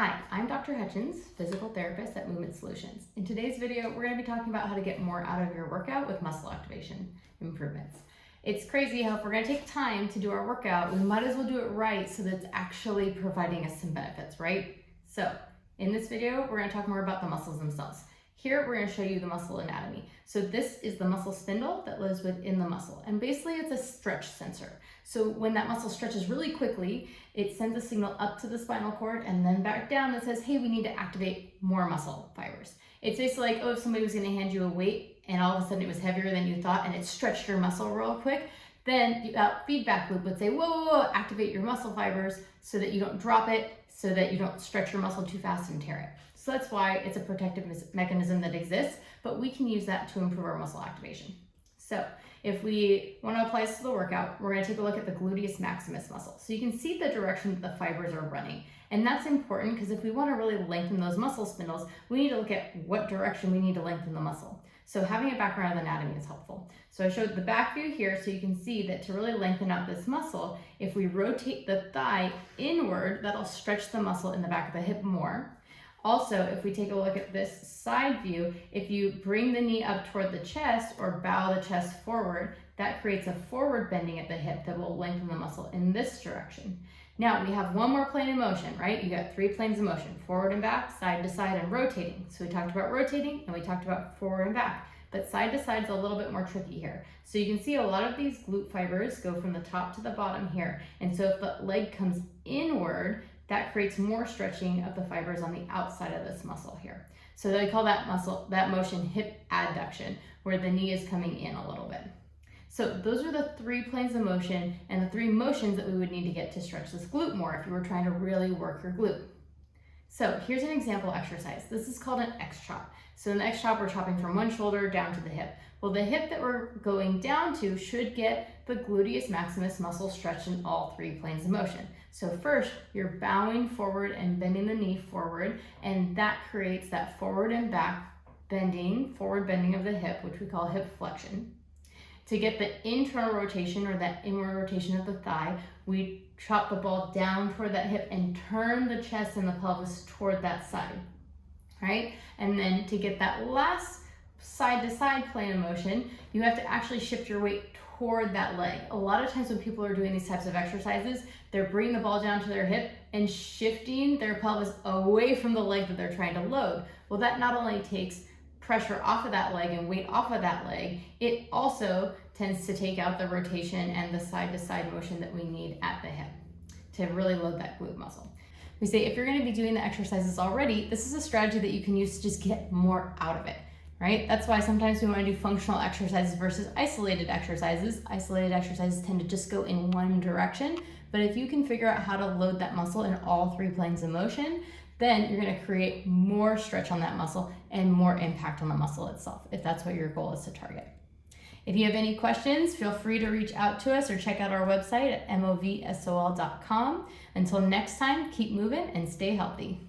Hi, I'm Dr. Hutchins, physical therapist at Movement Solutions. In today's video, we're going to be talking about how to get more out of your workout with muscle activation improvements. It's crazy how if we're going to take time to do our workout, we might as well do it right so that it's actually providing us some benefits, right? So in this video, we're going to talk more about the muscles themselves. Here, we're going to show you the muscle anatomy. So this is the muscle spindle that lives within the muscle. And basically it's a stretch sensor. So when that muscle stretches really quickly, it sends a signal up to the spinal cord and then back down that says, hey, we need to activate more muscle fibers. It's basically like, oh, if somebody was going to hand you a weight and all of a sudden it was heavier than you thought and it stretched your muscle real quick, then that feedback loop would say, whoa, activate your muscle fibers so that you don't drop it, so that you don't stretch your muscle too fast and tear it. So that's why it's a protective mechanism that exists, but we can use that to improve our muscle activation. So if we want to apply this to the workout, we're going to take a look at the gluteus maximus muscle. So you can see the direction that the fibers are running. And that's important because if we want to really lengthen those muscle spindles, we need to look at what direction we need to lengthen the muscle. So having a background of anatomy is helpful. So I showed the back view here so you can see that to really lengthen out this muscle, if we rotate the thigh inward, that'll stretch the muscle in the back of the hip more. Also, if we take a look at this side view, if you bring the knee up toward the chest or bow the chest forward, that creates a forward bending at the hip that will lengthen the muscle in this direction. Now we have one more plane of motion, right? You got 3 planes of motion, forward and back, side to side, and rotating. So we talked about rotating and we talked about forward and back, but side to side is a little bit more tricky here. So you can see a lot of these glute fibers go from the top to the bottom here. And so if the leg comes inward, that creates more stretching of the fibers on the outside of this muscle here. So they call that motion hip adduction, where the knee is coming in a little bit. So those are the 3 planes of motion and the 3 motions that we would need to get to stretch this glute more if you were trying to really work your glute. So here's an example exercise. This is called an X chop. So in the X chop, we're chopping from one shoulder down to the hip. Well, the hip that we're going down to should get the gluteus maximus muscle stretched in all 3 planes of motion. So first, you're bowing forward and bending the knee forward, and that creates that forward and back bending, forward bending of the hip, which we call hip flexion. To get the internal rotation or that inward rotation of the thigh, we chop the ball down toward that hip and turn the chest and the pelvis toward that side, right? And then to get that last side to side plane of motion, you have to actually shift your weight toward that leg. A lot of times when people are doing these types of exercises, they're bringing the ball down to their hip and shifting their pelvis away from the leg that they're trying to load. Well, that not only takes pressure off of that leg and weight off of that leg, it also tends to take out the rotation and the side to side motion that we need at the hip to really load that glute muscle. We say if you're going to be doing the exercises already, this is a strategy that you can use to just get more out of it, right? That's why sometimes we want to do functional exercises versus isolated exercises. Isolated exercises tend to just go in one direction, but if you can figure out how to load that muscle in all 3 planes of motion, then you're going to create more stretch on that muscle and more impact on the muscle itself, if that's what your goal is to target. If you have any questions, feel free to reach out to us or check out our website at movsol.com. Until next time, keep moving and stay healthy.